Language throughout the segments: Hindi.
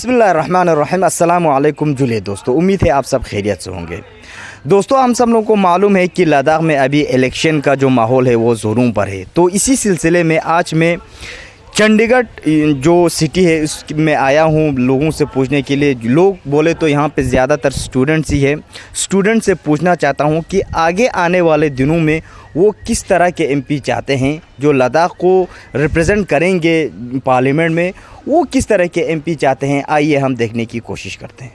बिस्मिल्लाहिर्रहमानिर्रहीम अस्सलामु अलैकुम जुले दोस्तों, उम्मीद है आप सब खैरियत से होंगे। दोस्तों, हम सब लोगों को मालूम है कि लद्दाख में अभी इलेक्शन का जो माहौल है वो ज़ोरों पर है। तो इसी सिलसिले में आज मैं चंडीगढ़ जो सिटी है उसमें आया हूँ लोगों से पूछने के लिए। लोग बोले तो यहाँ पे ज़्यादातर स्टूडेंट्स ही है। स्टूडेंट से पूछना चाहता हूँ कि आगे आने वाले दिनों में वो किस तरह के एमपी चाहते हैं जो लद्दाख को रिप्रेजेंट करेंगे पार्लियामेंट में। वो किस तरह के एमपी चाहते हैं, आइए हम देखने की कोशिश करते हैं।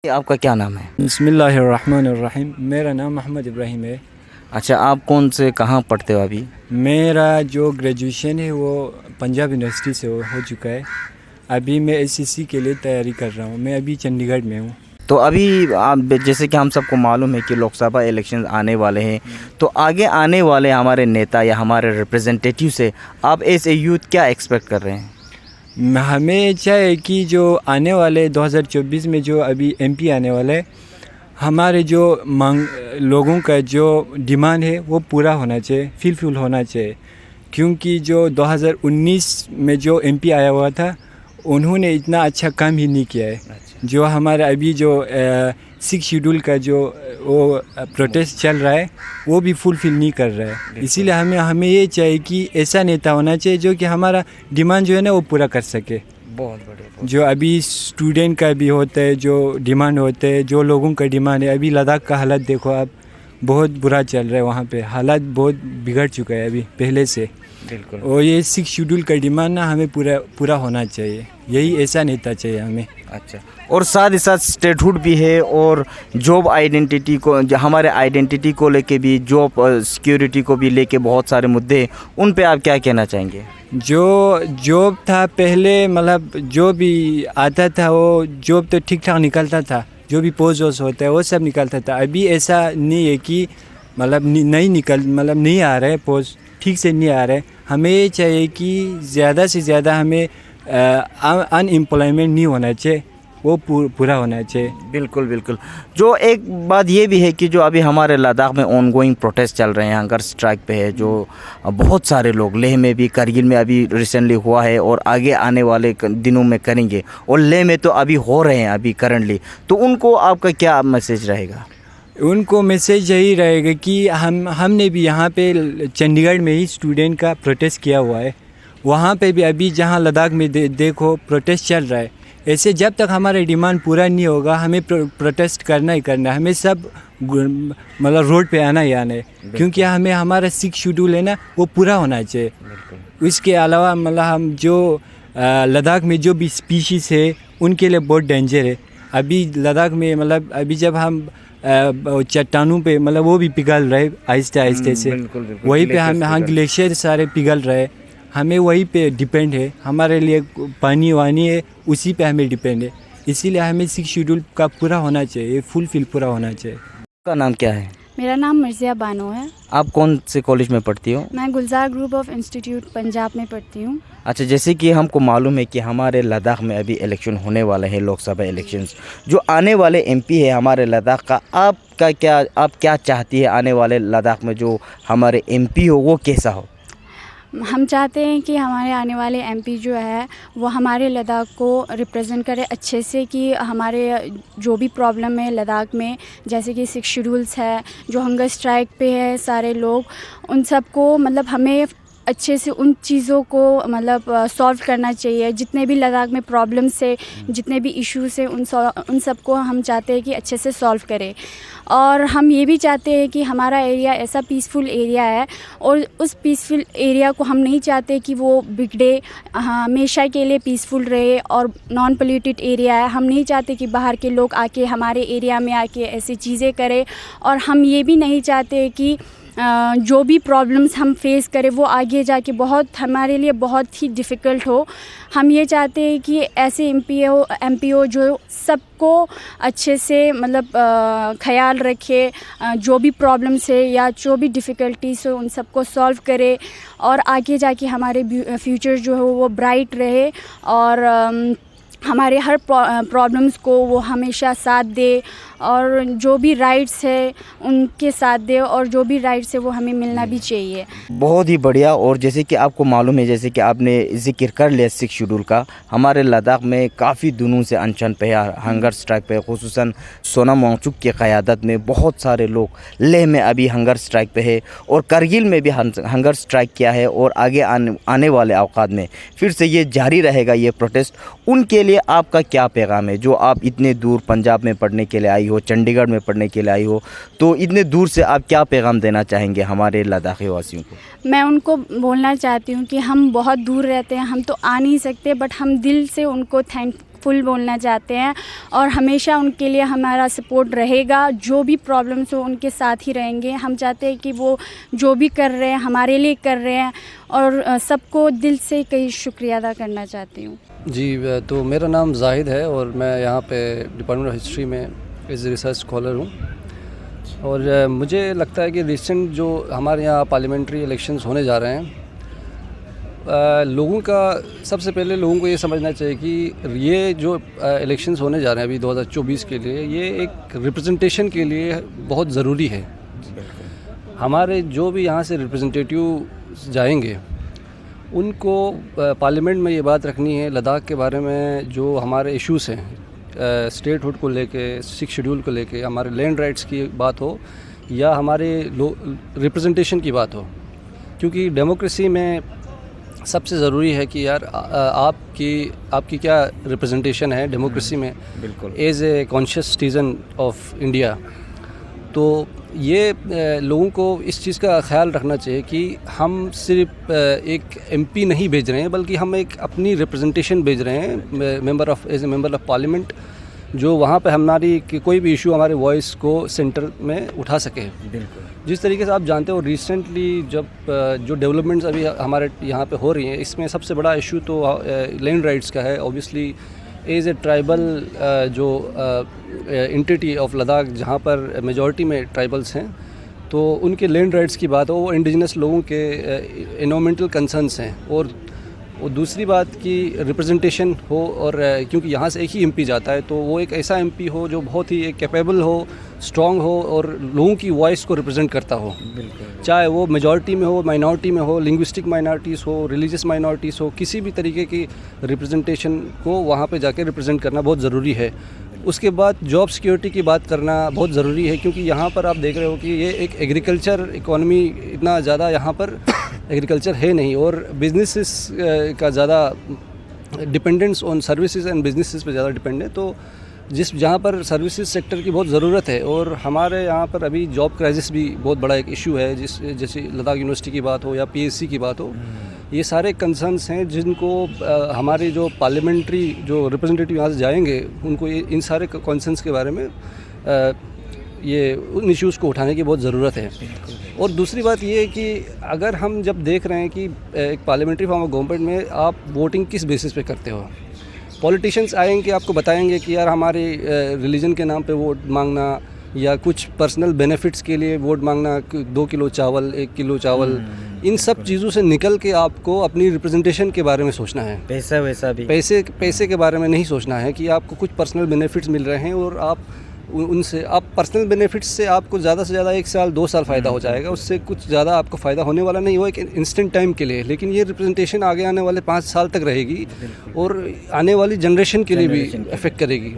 आपका क्या नाम है? बिस्मिल्लाहिर्रहमानिर्रहीम। मेरा नाम मोहम्मद इब्राहिम है। अच्छा, आप कौन से कहाँ पढ़ते हो अभी? मेरा जो ग्रेजुएशन है वो पंजाब यूनिवर्सिटी से हो चुका है। अभी मैं एसएससी के लिए तैयारी कर रहा हूँ। मैं अभी चंडीगढ़ में हूँ। तो अभी आप जैसे कि हम सबको मालूम है कि लोकसभा इलेक्शन आने वाले हैं, तो आगे आने वाले हमारे नेता या हमारे रिप्रेजेंटेटिव से आप एज ए यूथ क्या एक्सपेक्ट कर रहे हैं? हमें चाहिए कि जो आने वाले 2024 में जो अभी एमपी आने वाले है, हमारे जो लोगों का जो डिमांड है वो पूरा होना चाहिए, फुलफिल होना चाहिए। क्योंकि जो 2019 में जो एमपी आया हुआ था उन्होंने इतना अच्छा काम ही नहीं किया है। जो हमारा अभी जो 6 शेड्यूल का जो वो प्रोटेस्ट चल रहा है वो भी फुलफिल नहीं कर रहा है। इसीलिए हमें ये चाहिए कि ऐसा नेता होना चाहिए जो कि हमारा डिमांड जो है ना वो पूरा कर सके। बहुत बढ़िया। जो अभी स्टूडेंट का भी होता है, जो डिमांड होते हैं, जो लोगों का डिमांड है। अभी लद्दाख का हालत देखो आप, बहुत बुरा चल रहा है। वहाँ पे हालात बहुत बिगड़ चुका है अभी पहले से। बिल्कुल। और ये 6 शेड्यूल का डिमांड ना हमें पूरा होना चाहिए। यही ऐसा नेता चाहिए हमें। अच्छा, और साथ ही साथ स्टेटहुड भी है और जॉब आइडेंटिटी को, हमारे आइडेंटिटी को लेके भी, जॉब सिक्योरिटी को भी लेके बहुत सारे मुद्दे, उन पे आप क्या कहना चाहेंगे? जो जॉब था पहले, मतलब जो भी आता था वो जॉब तो ठीक ठाक निकलता था। जो भी पोस्ट वोस्ट होता है वो सब निकलता था। अभी ऐसा नहीं है कि मतलब नहीं आ रहा है, पोस्ट ठीक से नहीं आ रहा है। हमें ये चाहिए कि ज़्यादा से ज़्यादा हमें अनएम्प्लॉयमेंट नहीं होना चाहिए, वो पूरा होना चाहिए। बिल्कुल बिल्कुल। जो एक बात ये भी है कि जो अभी हमारे लद्दाख में ऑनगोइंग प्रोटेस्ट चल रहे हैं, हंगर स्ट्राइक पे है, जो बहुत सारे लोग लेह में भी, करगिल में अभी रिसेंटली हुआ है और आगे आने वाले दिनों में करेंगे, और लेह में तो अभी हो रहे हैं अभी करंटली। तो उनको आपका क्या मैसेज रहेगा? उनको मैसेज यही रहेगा कि हमने भी यहाँ पे चंडीगढ़ में ही स्टूडेंट का प्रोटेस्ट किया हुआ है। वहाँ पे भी अभी जहाँ लद्दाख में देखो प्रोटेस्ट चल रहा है। ऐसे जब तक हमारा डिमांड पूरा नहीं होगा हमें प्रोटेस्ट करना ही करना है। हमें सब मतलब रोड पे आना ही आना है। क्योंकि हमें हमारा 6 शेड्यूल है ना वो पूरा होना चाहिए। इसके अलावा मतलब हम जो लद्दाख में जो भी स्पीशीज़ है उनके लिए बहुत डेंजर है। अभी लद्दाख में मतलब अभी जब हम चट्टानों पे मतलब वो भी पिघल रहे आहिस्ते आहिस्ते से। वहीं पे हम ग्लेशियर सारे पिघल रहे। हमें वहीं पे डिपेंड है। हमारे लिए पानी वानी है, उसी पे हमें डिपेंड है। इसीलिए हमें 6 शेड्यूल का पूरा होना चाहिए, फुलफिल पूरा होना चाहिए। आपका नाम क्या है? मेरा नाम मिर्ज़िया बानो है। आप कौन से कॉलेज में पढ़ती हो? मैं गुलजार ग्रुप ऑफ इंस्टीट्यूट पंजाब में पढ़ती हूँ। अच्छा, जैसे कि हमको मालूम है कि हमारे लद्दाख में अभी इलेक्शन होने वाले हैं, लोकसभा इलेक्शंस। जो आने वाले एमपी है हमारे लद्दाख का, आप क्या चाहती है आने वाले लद्दाख में जो हमारे एमपी हो वो कैसा हो? हम चाहते हैं कि हमारे आने वाले एमपी जो है वो हमारे लद्दाख को रिप्रेजेंट करे अच्छे से, कि हमारे जो भी प्रॉब्लम है लद्दाख में, जैसे कि 6 शेड्यूल्स है, जो हंगर स्ट्राइक पे है सारे लोग, उन सब को मतलब हमें अच्छे से उन चीज़ों को मतलब सॉल्व करना चाहिए। जितने भी लद्दाख में प्रॉब्लम्स है, जितने भी इश्यूज़ हैं, उन सब को हम चाहते हैं कि अच्छे से सॉल्व करें। और हम ये भी चाहते हैं कि हमारा एरिया ऐसा पीसफुल एरिया है, और उस पीसफुल एरिया को हम नहीं चाहते कि वो बिगड़े, हमेशा के लिए पीसफुल रहे और नॉन पोल्यूटेड एरिया है। हम नहीं चाहते कि बाहर के लोग आके हमारे एरिया में आके ऐसी चीज़ें करें। और हम ये भी नहीं चाहते कि जो भी प्रॉब्लम्स हम फेस करें वो आगे जाके हमारे लिए बहुत ही डिफ़िकल्ट हो। हम ये चाहते हैं कि ऐसे एमपी हो जो सबको अच्छे से मतलब ख्याल रखे, जो भी प्रॉब्लम्स है या जो भी डिफ़िकल्टीज़ हो उन सबको सॉल्व करे, और आगे जाके हमारे फ्यूचर जो है वो ब्राइट रहे, और हमारे हर प्रॉब्लम्स को वो हमेशा साथ दे और जो भी राइट्स है उनके साथ दे, और जो भी राइट्स है वो हमें मिलना भी चाहिए। बहुत ही बढ़िया। और जैसे कि आपको मालूम है, जैसे कि आपने जिक्र कर लिया 6 शेड्यूल का, हमारे लद्दाख में काफ़ी दिनों से अनशन पे है, हंगर स्ट्राइक पे, खुसूसन सोनम वांगचुक की क़यादत में बहुत सारे लोग लेह में अभी हंगर स्ट्राइक पे है, और करगिल में भी हंगर स्ट्राइक किया है, और आगे आने वाले अवकात में फिर से ये जारी रहेगा ये प्रोटेस्ट। उनके लिए आपका क्या पैगाम है, जो आप इतने दूर पंजाब में पढ़ने के लिए आई हो, चंडीगढ़ में पढ़ने के लिए आई हो, तो इतने दूर से आप क्या पैगाम देना चाहेंगे हमारे लद्दाखी वासियों को? मैं उनको बोलना चाहती हूँ कि हम बहुत दूर रहते हैं, हम तो आ नहीं सकते, बट हम दिल से उनको थैंकफुल बोलना चाहते हैं, और हमेशा उनके लिए हमारा सपोर्ट रहेगा। जो भी प्रॉब्लम्स हो उनके साथ ही रहेंगे। हम चाहते हैं कि वो जो भी कर रहे हैं हमारे लिए कर रहे हैं, और सबको दिल से कई शुक्रिया अदा करना चाहती हूँ। जी, तो मेरा नाम जाहिद है और मैं यहाँ पे डिपार्टमेंट ऑफ हिस्ट्री में एज ए रिसर्च स्कॉलर हूँ। और मुझे लगता है कि रिसेंट जो हमारे यहाँ पार्लियामेंट्री इलेक्शंस होने जा रहे हैं, लोगों का सबसे पहले लोगों को ये समझना चाहिए कि ये जो इलेक्शंस होने जा रहे हैं अभी 2024 के लिए, ये एक रिप्रेजेंटेशन के लिए बहुत ज़रूरी है। हमारे जो भी यहाँ से रिप्रेजेंटेटिव जाएंगे उनको पार्लियामेंट में ये बात रखनी है लद्दाख के बारे में, जो हमारे इश्यूज़ हैं स्टेटहुड को लेके, 6 शेड्यूल को लेके, हमारे लैंड राइट्स की बात हो या हमारे रिप्रेजेंटेशन की बात हो। क्योंकि डेमोक्रेसी में सबसे ज़रूरी है कि यार आपकी क्या रिप्रेजेंटेशन है डेमोक्रेसी में, बिल्कुल, as a conscious citizen of India. तो ये लोगों को इस चीज़ का ख्याल रखना चाहिए कि हम सिर्फ एक एमपी नहीं भेज रहे हैं, बल्कि हम एक अपनी रिप्रेजेंटेशन भेज रहे हैं, as a member of parliament, जो वहाँ पे हमारी कोई भी इशू हमारे वॉइस को सेंटर में उठा सके। बिल्कुल। जिस तरीके से आप जानते हो रिसेंटली जब जो डेवलपमेंट्स अभी हमारे यहाँ पे हो रही हैं, इसमें सबसे बड़ा इशू तो लैंड राइट्स का है। ऑब्वियसली एज ए ट्राइबल जो एंटिटी ऑफ लद्दाख, जहाँ पर मेजॉरिटी में ट्राइबल्स हैं, तो उनके लैंड राइट्स की बात हो, वो इंडिजिनस लोगों के एनवायरमेंटल कंसर्न्स हैं। और दूसरी बात कि रिप्रेजेंटेशन हो, और क्योंकि यहाँ से एक ही एमपी जाता है, तो वो एक ऐसा एमपी हो जो बहुत ही कैपेबल हो, स्ट्रॉन्ग हो और लोगों की वॉइस को रिप्रेजेंट करता हो। बिल्कुल। चाहे वो मेजॉरिटी में हो, माइनॉरिटी में हो, लिंग्विस्टिक माइनॉरिटीज़ हो, रिलीजियस माइनॉरिटीज़ हो, किसी भी तरीके की रिप्रेजेंटेशन को वहाँ पे जाके रिप्रेजेंट करना बहुत ज़रूरी है। उसके बाद जॉब सिक्योरिटी की बात करना बहुत ज़रूरी है, क्योंकि यहाँ पर आप देख रहे हो कि ये एक एग्रीकल्चर इकॉनमी, इतना ज़्यादा यहाँ पर एग्रीकल्चर है नहीं, और बिजनेसेस का ज़्यादा dependence on services and businesses पे ज़्यादा डिपेंड है। तो जहाँ पर सर्विसेज सेक्टर की बहुत ज़रूरत है, और हमारे यहाँ पर अभी जॉब क्राइसिस भी बहुत बड़ा एक इशू है, जैसे लद्दाख यूनिवर्सिटी की बात हो या पीएससी की बात हो, ये सारे कंसर्न्स हैं जिनको हमारे जो पार्लियामेंट्री जो रिप्रेजेंटेटिव यहाँ से जाएंगे, उनको इन सारे कंसर्न्स के बारे में ये उन इश्यूज़ को उठाने की बहुत ज़रूरत है। और दूसरी बात ये है कि अगर हम जब देख रहे हैं कि एक पार्लियामेंट्री फॉर्म ऑफ गवर्नमेंट में आप वोटिंग किस बेसिस पे करते हो, पॉलिटिशियंस आएंगे आपको बताएंगे कि यार हमारे रिलीजन के नाम पे वोट मांगना या कुछ पर्सनल बेनिफिट्स के लिए वोट मांगना, 2 किलो चावल, 1 किलो चावल, इन सब चीज़ों से निकल के आपको अपनी रिप्रेजेंटेशन के बारे में सोचना है। पैसा वैसा भी, पैसे के बारे में नहीं सोचना है कि आपको कुछ पर्सनल बेनिफिट्स मिल रहे हैं और आप उनसे, आप पर्सनल बेनिफिट्स से आपको ज़्यादा से ज़्यादा 1 साल 2 साल फ़ायदा हो जाएगा, उससे कुछ ज़्यादा आपको फ़ायदा होने वाला नहीं, वो एक इंस्टेंट टाइम के लिए। लेकिन ये रिप्रेजेंटेशन आगे आने वाले 5 साल तक रहेगी और आने वाली जनरेशन के लिए भी इफ़ेक्ट करेगी।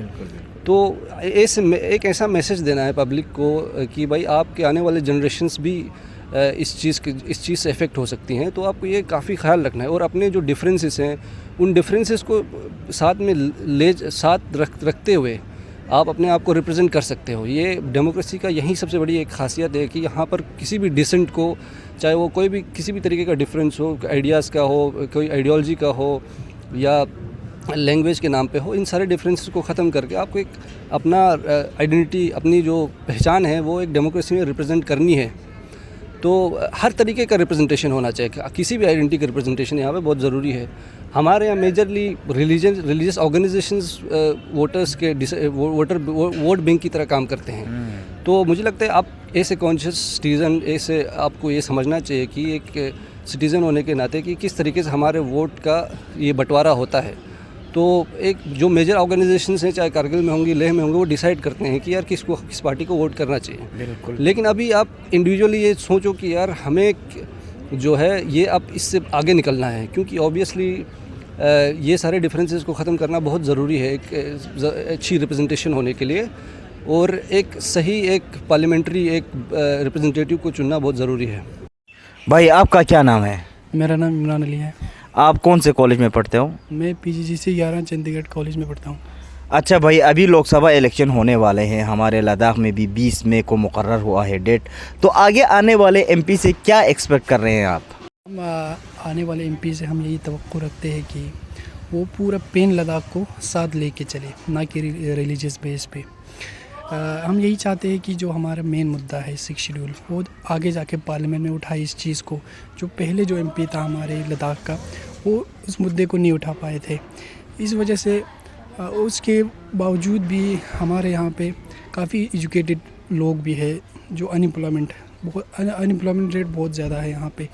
तो एक ऐसा मैसेज देना है पब्लिक को कि भाई आपके आने वाले जनरेशन्स भी इस चीज़ से इफ़ेक्ट हो सकती हैं, तो आपको ये काफ़ी ख्याल रखना है। और अपने जो डिफरेंसेस हैं, उन डिफरेंसेस को साथ में रखते हुए आप अपने आप को रिप्रेजेंट कर सकते हो। ये डेमोक्रेसी का यही सबसे बड़ी एक खासियत है कि यहाँ पर किसी भी डिसेंट को, चाहे वो कोई भी किसी भी तरीके का डिफरेंस हो, आइडियाज़ का हो, कोई आइडियोलॉजी का हो या लैंग्वेज के नाम पे हो, इन सारे डिफरेंसेस को ख़त्म करके आपको एक अपना आइडेंटिटी, अपनी जो पहचान है वो एक डेमोक्रेसी में रिप्रेजेंट करनी है। तो हर तरीके का रिप्रेजेंटेशन होना चाहिए, किसी भी आइडेंटिटी का रिप्रेजेंटेशन यहाँ पे बहुत ज़रूरी है। हमारे यहाँ मेजरली रिलीजियस ऑर्गेनाइजेशंस वोटर्स के वोट बैंक की तरह काम करते हैं। तो मुझे लगता है आप ऐसे कॉन्शियस सिटीज़न, ऐसे आपको ये समझना चाहिए कि एक सिटीज़न होने के नाते कि किस तरीके से हमारे वोट का ये बंटवारा होता है। तो एक जो मेजर ऑर्गेनाइजेशंस हैं, चाहे कारगिल में होंगी, लेह में होंगे, वो डिसाइड करते हैं कि यार किस पार्टी को वोट करना चाहिए। बिल्कुल। लेकिन अभी आप इंडिविजुअली ये सोचो कि यार हमें जो है ये अब इससे आगे निकलना है, क्योंकि ऑब्वियसली ये सारे डिफरेंसेस को ख़त्म करना बहुत ज़रूरी है एक अच्छी रिप्रेजेंटेशन होने के लिए, और एक सही एक पार्लियामेंट्री एक रिप्रेजेंटेटिव को चुनना बहुत ज़रूरी है। भाई आपका क्या नाम है? मेरा नाम इमरान अली है। आप कौन से कॉलेज में पढ़ते हो? मैं PGGC 11 चंडीगढ़ कॉलेज में पढ़ता हूँ। अच्छा भाई, अभी लोकसभा इलेक्शन होने वाले हैं, हमारे लद्दाख में भी 20 मई को मुकर्रर हुआ है डेट, तो आगे आने वाले MP से क्या एक्सपेक्ट कर रहे हैं आप? हम आने वाले MP से हम यही तवक्को रखते हैं कि वो पूरा पेन लद्दाख को साथ लेके चले, ना कि रिलीजियस बेस पे। हम यही चाहते हैं कि जो हमारा मेन मुद्दा है 6 शेड्यूल, वो आगे जाके पार्लियामेंट में उठाए इस चीज़ को। जो पहले जो MP था हमारे लद्दाख का, वो उस मुद्दे को नहीं उठा पाए थे। इस वजह से उसके बावजूद भी हमारे यहाँ पे काफ़ी एजुकेटेड लोग भी है, जो अनएम्प्लॉयमेंट रेट बहुत ज़्यादा है यहाँ पे।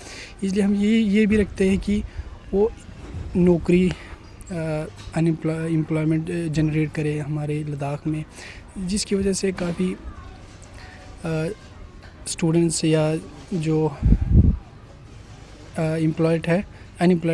इसलिए हम ये भी रखते हैं कि वो नौकरी एम्प्लॉयमेंट जनरेट करे हमारे लद्दाख में, जिसकी वजह से काफ़ी स्टूडेंट्स या जो अनएम्प्लॉयड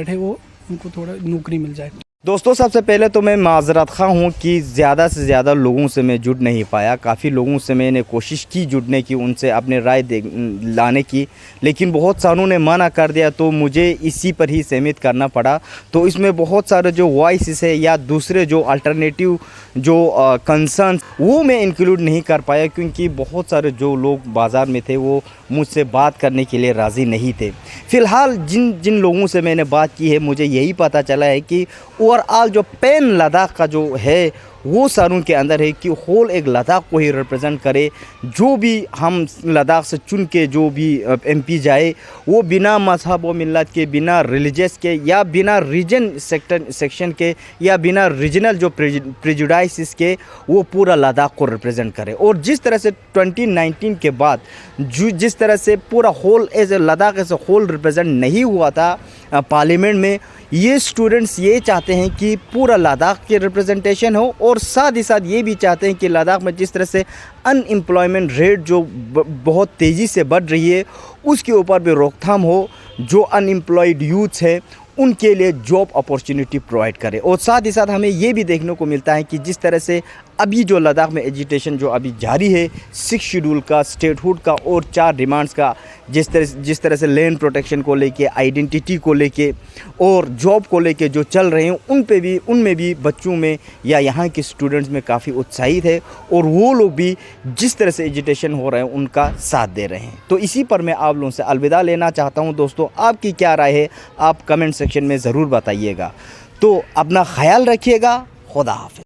है वो उनको थोड़ा नौकरी मिल जाए। दोस्तों सबसे पहले तो मैं माज़रत ख़्वाह हूँ कि ज़्यादा से ज़्यादा लोगों से मैं जुड़ नहीं पाया। काफ़ी लोगों से मैंने कोशिश की जुड़ने की, उनसे अपने राय लाने की, लेकिन बहुत सारों ने मना कर दिया, तो मुझे इसी पर ही सीमित करना पड़ा। तो इसमें बहुत सारे जो वॉइसेस है या दूसरे जो अल्टरनेटिव जो कंसर्न, वो मैं इंक्लूड नहीं कर पाया, क्योंकि बहुत सारे जो लोग बाज़ार में थे वो मुझसे बात करने के लिए राज़ी नहीं थे। फ़िलहाल जिन लोगों से मैंने बात की है, मुझे यही पता चला है कि ओवरऑल जो पेन लद्दाख का जो है वो सारों के अंदर है कि होल एक लद्दाख को ही रिप्रेजेंट करे। जो भी हम लद्दाख से चुन के जो भी MP जाए, वो बिना मजहब व मिल्लत के, बिना रिलीजियस के, या बिना रीजन सेक्शन के, या बिना रीजनल जो प्रेजुडाइसिस के, वो पूरा लद्दाख को रिप्रेजेंट करे। और जिस तरह से 2019 के बाद जिस तरह से पूरा whole as a Ladakh as a whole represent नहीं हुआ था पार्लियामेंट में, ये स्टूडेंट्स ये चाहते हैं कि पूरा लद्दाख के रिप्रेजेंटेशन हो, और साथ ही साथ ये भी चाहते हैं कि लद्दाख में जिस तरह से अनएम्प्लॉयमेंट रेट जो बहुत तेज़ी से बढ़ रही है, उसके ऊपर भी रोकथाम हो। जो अनएम्प्लॉयड यूथ्स है उनके लिए जॉब अपॉर्चुनिटी प्रोवाइड करे। और साथ ही साथ हमें ये भी देखने को मिलता है कि जिस तरह से अभी जो लद्दाख में एजिटेशन जो अभी जारी है 6 शेड्यूल का, स्टेटहुड का और 4 डिमांड्स का, जिस तरह से लैंड प्रोटेक्शन को लेके, आइडेंटिटी को लेके और जॉब को लेके जो चल रहे हैं, उनमें भी बच्चों में या यहाँ के स्टूडेंट्स में काफ़ी उत्साहित है, और वो लोग भी जिस तरह से एजिटेशन हो रहे हैं उनका साथ दे रहे हैं। तो इसी पर मैं आप लोगों से अलविदा लेना चाहता हूँ। दोस्तों आपकी क्या राय है, आप कमेंट सेक्शन में ज़रूर बताइएगा। तो अपना ख्याल रखिएगा। खुदा हाफिज़।